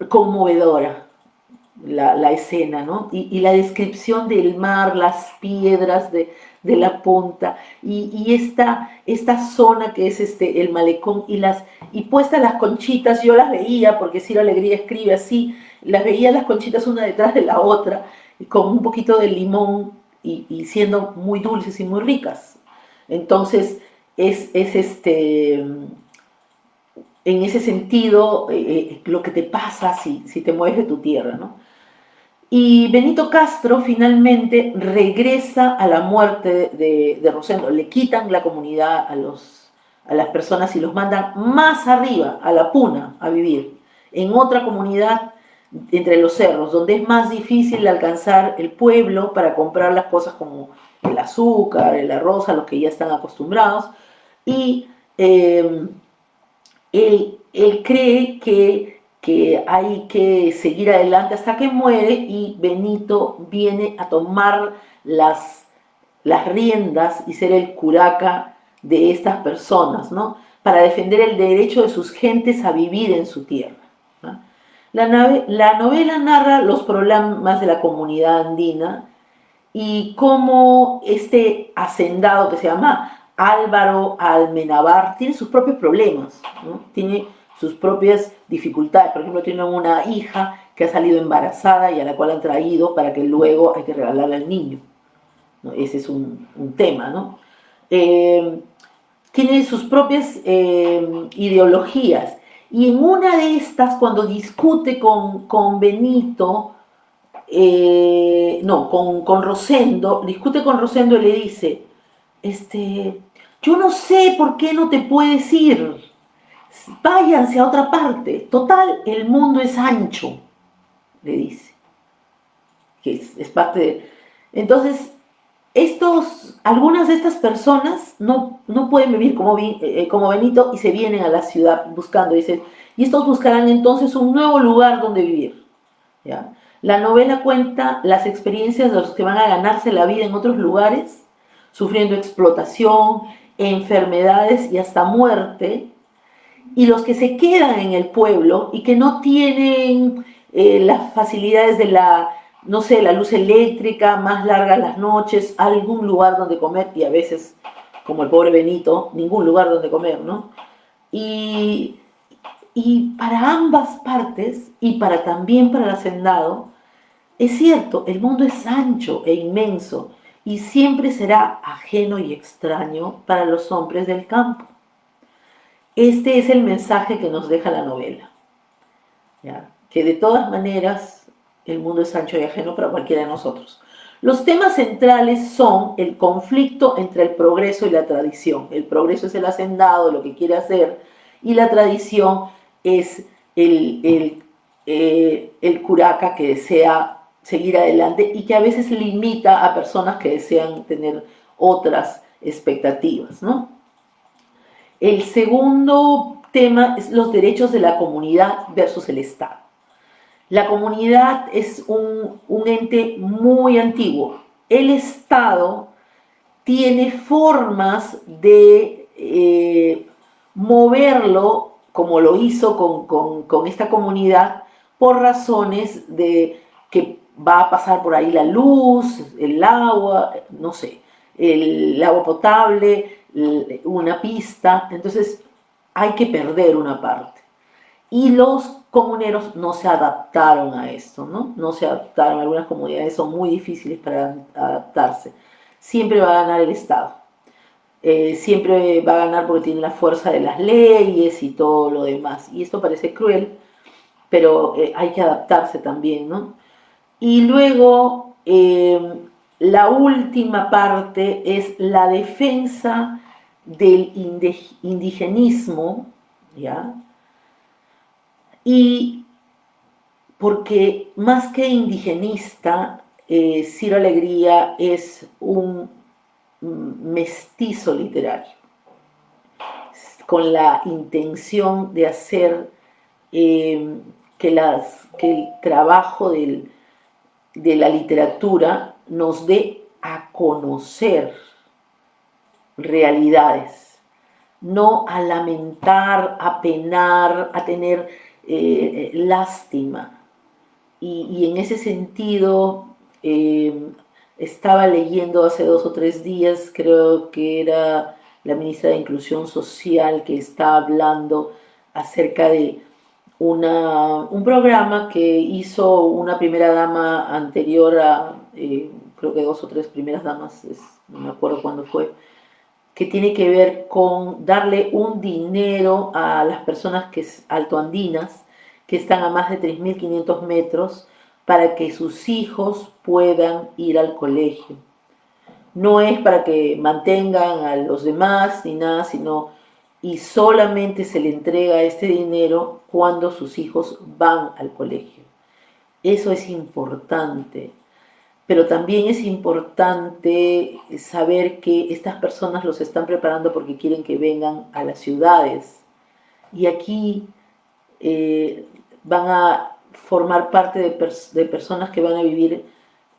[SPEAKER 1] conmovedora, la escena, ¿no? Y la descripción del mar, las piedras de la punta, y esta zona que es el malecón, y puestas las conchitas, yo las veía, porque Ciro Alegría escribe así, las veía las conchitas una detrás de la otra, con un poquito de limón, y siendo muy dulces y muy ricas. Entonces, es en ese sentido, lo que te pasa si te mueves de tu tierra, ¿no? Y Benito Castro finalmente regresa a la muerte de Rosendo. Le quitan la comunidad a las personas y los mandan más arriba, a la Puna, a vivir. En otra comunidad entre los cerros, donde es más difícil alcanzar el pueblo para comprar las cosas como el azúcar, el arroz, a los que ya están acostumbrados. Y él cree que hay que seguir adelante hasta que muere, y Benito viene a tomar las riendas y ser el curaca de estas personas, ¿no? Para defender el derecho de sus gentes a vivir en su tierra, ¿no? La novela narra los problemas de la comunidad andina y cómo este hacendado que se llama Álvaro Almenabar tiene sus propios problemas, ¿no? Tiene sus propias dificultades. Por ejemplo, tiene una hija que ha salido embarazada y a la cual han traído para que luego hay que regalarle al niño, ¿no? Ese es un tema, ¿no? Tiene sus propias ideologías, y en una de estas, cuando discute con Benito, no, con Rosendo, discute con Rosendo y le dice, yo no sé por qué no te puedes ir, váyanse a otra parte, total, el mundo es ancho, le dice, que es parte de... Entonces, algunas de estas personas no pueden vivir como Benito y se vienen a la ciudad buscando, dice, y estos buscarán entonces un nuevo lugar donde vivir, ¿ya? La novela cuenta las experiencias de los que van a ganarse la vida en otros lugares, sufriendo explotación, enfermedades y hasta muerte, y los que se quedan en el pueblo y que no tienen las facilidades de no sé, la luz eléctrica, más largas las noches, algún lugar donde comer, y a veces, como el pobre Benito, ningún lugar donde comer, ¿no? Y, y para ambas partes, y también para el hacendado, es cierto, el mundo es ancho e inmenso, y siempre será ajeno y extraño para los hombres del campo. Este es el mensaje que nos deja la novela, ¿ya? Que de todas maneras el mundo es ancho y ajeno para cualquiera de nosotros. Los temas centrales son el conflicto entre el progreso y la tradición. El progreso es el hacendado, lo que quiere hacer, y la tradición es el curaca que desea seguir adelante y que a veces limita a personas que desean tener otras expectativas, ¿no? El segundo tema es los derechos de la comunidad versus el Estado. La comunidad es un ente muy antiguo. El Estado tiene formas de moverlo, como lo hizo con esta comunidad, por razones de que va a pasar por ahí la luz, el agua, no sé, el agua potable, una pista. Entonces hay que perder una parte. Y los comuneros no se adaptaron a esto, ¿no? No se adaptaron. Algunas comunidades son muy difíciles para adaptarse. Siempre va a ganar el Estado. Siempre va a ganar porque tiene la fuerza de las leyes y todo lo demás. Y esto parece cruel, pero hay que adaptarse también, ¿no? Y luego, la última parte es la defensa del indigenismo, ¿ya? Y porque más que indigenista, Ciro Alegría es un mestizo literario, con la intención de hacer que el trabajo de la literatura nos dé a conocer realidades, no a lamentar, a penar, a tener lástima. Y en ese sentido, estaba leyendo hace 2 o 3 días, creo que era la ministra de Inclusión Social, que está hablando acerca de un programa que hizo una primera dama anterior a, creo que 2 o 3 primeras damas, no me acuerdo cuándo fue, que tiene que ver con darle un dinero a las personas altoandinas que están a más de 3.500 metros para que sus hijos puedan ir al colegio. No es para que mantengan a los demás ni nada, sino y solamente se le entrega este dinero cuando sus hijos van al colegio. Eso es importante, pero también es importante saber que estas personas los están preparando porque quieren que vengan a las ciudades y aquí van a formar parte de personas que van a vivir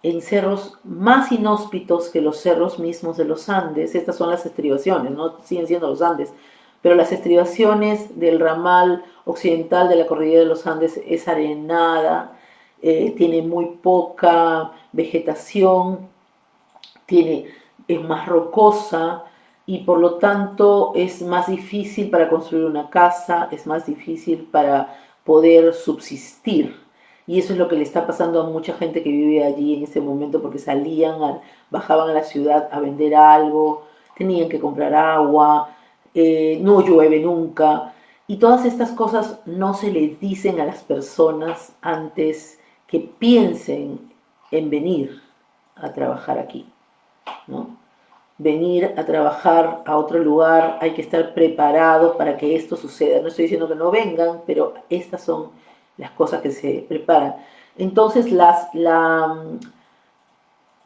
[SPEAKER 1] en cerros más inhóspitos que los cerros mismos de los Andes. Estas son las estribaciones, no siguen siendo los Andes, pero las estribaciones del ramal occidental de la cordillera de los Andes es arenada, tiene muy poca vegetación, es más rocosa y por lo tanto es más difícil para construir una casa, es más difícil para poder subsistir. Y eso es lo que le está pasando a mucha gente que vive allí en ese momento porque bajaban a la ciudad a vender algo, tenían que comprar agua, no llueve nunca. Y todas estas cosas no se les dicen a las personas antes que piensen en venir a trabajar aquí, ¿no? Venir a trabajar a otro lugar, hay que estar preparado para que esto suceda. No estoy diciendo que no vengan, pero estas son las cosas que se preparan. Entonces la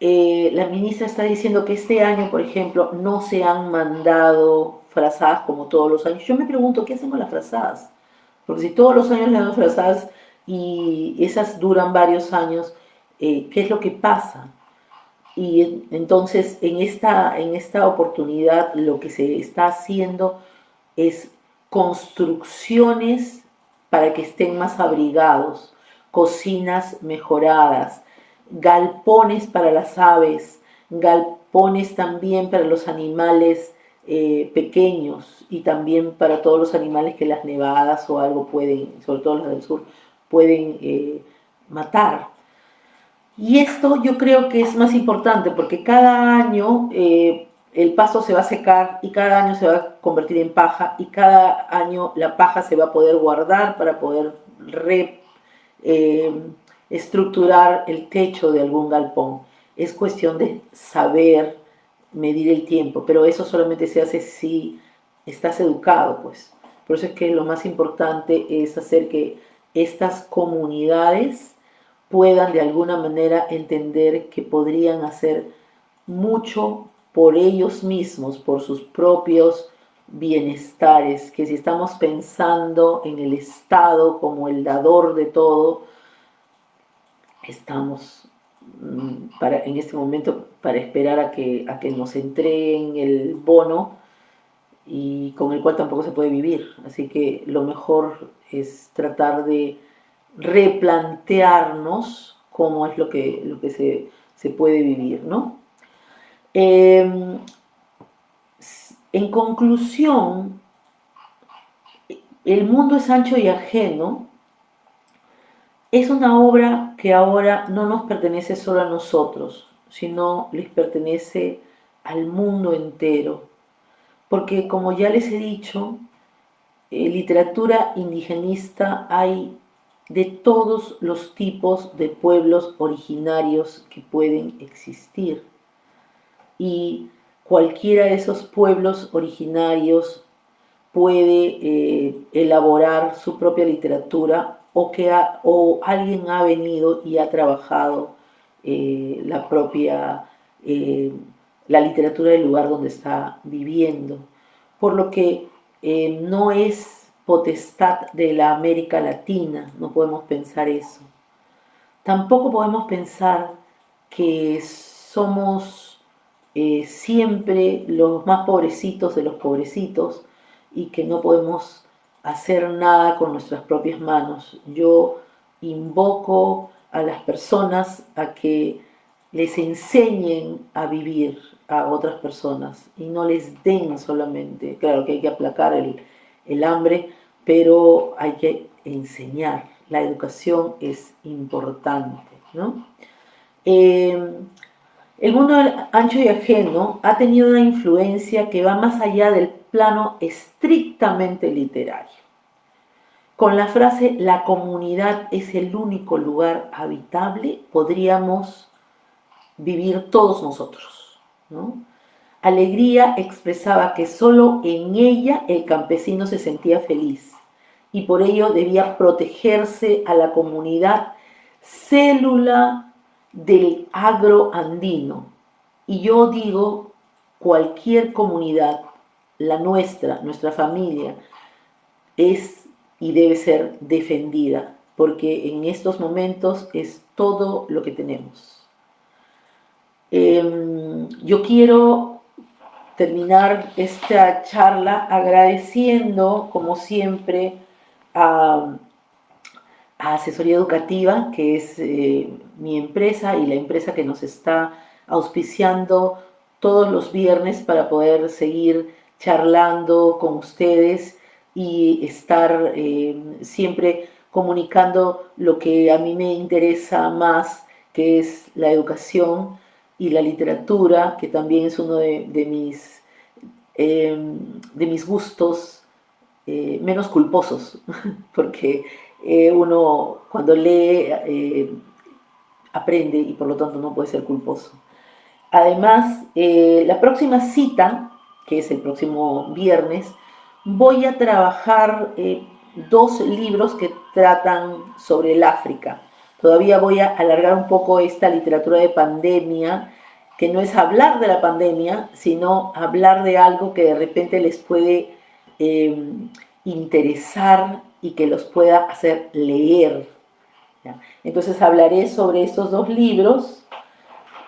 [SPEAKER 1] ministra está diciendo que este año, por ejemplo, no se han mandado frazadas como todos los años. Yo me pregunto, ¿qué hacen con las frazadas? Porque si todos los años le dan frazadas y esas duran varios años, ¿qué es lo que pasa? Y entonces en esta oportunidad lo que se está haciendo es construcciones para que estén más abrigados, cocinas mejoradas, galpones para las aves, galpones también para los animales pequeños y también para todos los animales que las nevadas o algo pueden, sobre todo los del sur, pueden matar. Y esto yo creo que es más importante porque cada año el pasto se va a secar y cada año se va a convertir en paja y cada año la paja se va a poder guardar para poder estructurar el techo de algún galpón. Es cuestión de saber medir el tiempo, pero eso solamente se hace si estás educado, pues. Por eso es que lo más importante es hacer que estas comunidades puedan de alguna manera entender que podrían hacer mucho por ellos mismos, por sus propios bienestares, que si estamos pensando en el Estado como el dador de todo, estamos en este momento para esperar a que nos entreguen el bono y con el cual tampoco se puede vivir. Así que lo mejor es tratar de replantearnos cómo es lo que se puede vivir, ¿no? En conclusión, El mundo es ancho y ajeno es una obra que ahora no nos pertenece solo a nosotros, sino les pertenece al mundo entero. Porque como ya les he dicho, literatura indigenista hay de todos los tipos de pueblos originarios que pueden existir. Y cualquiera de esos pueblos originarios puede elaborar su propia literatura o alguien ha venido y ha trabajado la propia, la literatura del lugar donde está viviendo. Por lo que no es potestad de la América Latina, no podemos pensar eso. Tampoco podemos pensar que somos siempre los más pobrecitos de los pobrecitos y que no podemos hacer nada con nuestras propias manos. Yo invoco a las personas a que les enseñen a vivir a otras personas y no les den solamente. Claro que hay que aplacar el hambre, pero hay que enseñar. La educación es importante, ¿no? El mundo ancho y ajeno ha tenido una influencia que va más allá del plano estrictamente literario. Con la frase "la comunidad es el único lugar habitable", podríamos vivir todos nosotros, ¿no? Alegría expresaba que solo en ella el campesino se sentía feliz y por ello debía protegerse a la comunidad, célula del agro andino. Y yo digo, cualquier comunidad, la nuestra, nuestra familia, es y debe ser defendida, porque en estos momentos es todo lo que tenemos. Yo quiero terminar esta charla agradeciendo, como siempre, a Asesoría Educativa, que es mi empresa y la empresa que nos está auspiciando todos los viernes para poder seguir charlando con ustedes y estar siempre comunicando lo que a mí me interesa más, que es la educación y la literatura, que también es uno de mis gustos menos culposos, porque uno cuando lee aprende y por lo tanto no puede ser culposo. Además, la próxima cita, que es el próximo viernes, voy a trabajar 2 libros que tratan sobre el África. Todavía voy a alargar un poco esta literatura de pandemia, que no es hablar de la pandemia, sino hablar de algo que de repente les puede interesar y que los pueda hacer leer. ¿Ya? Entonces hablaré sobre estos 2 libros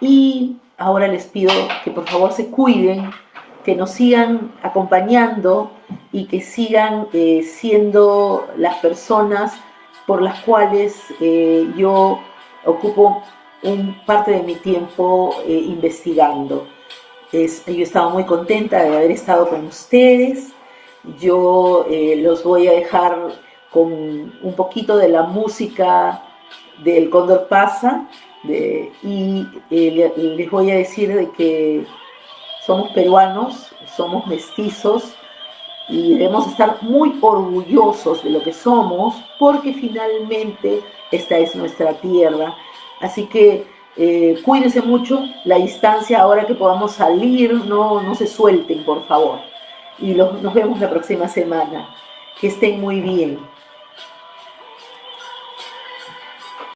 [SPEAKER 1] y ahora les pido que por favor se cuiden, que nos sigan acompañando y que sigan siendo las personas por las cuales yo ocupo parte de mi tiempo investigando. Yo he estado muy contenta de haber estado con ustedes. Yo los voy a dejar con un poquito de la música del Cóndor Pasa y les voy a decir de que somos peruanos, somos mestizos y debemos estar muy orgullosos de lo que somos porque finalmente esta es nuestra tierra. Así que cuídense mucho, la distancia, ahora que podamos salir, no se suelten, por favor. Y nos vemos la próxima semana. Que estén muy bien.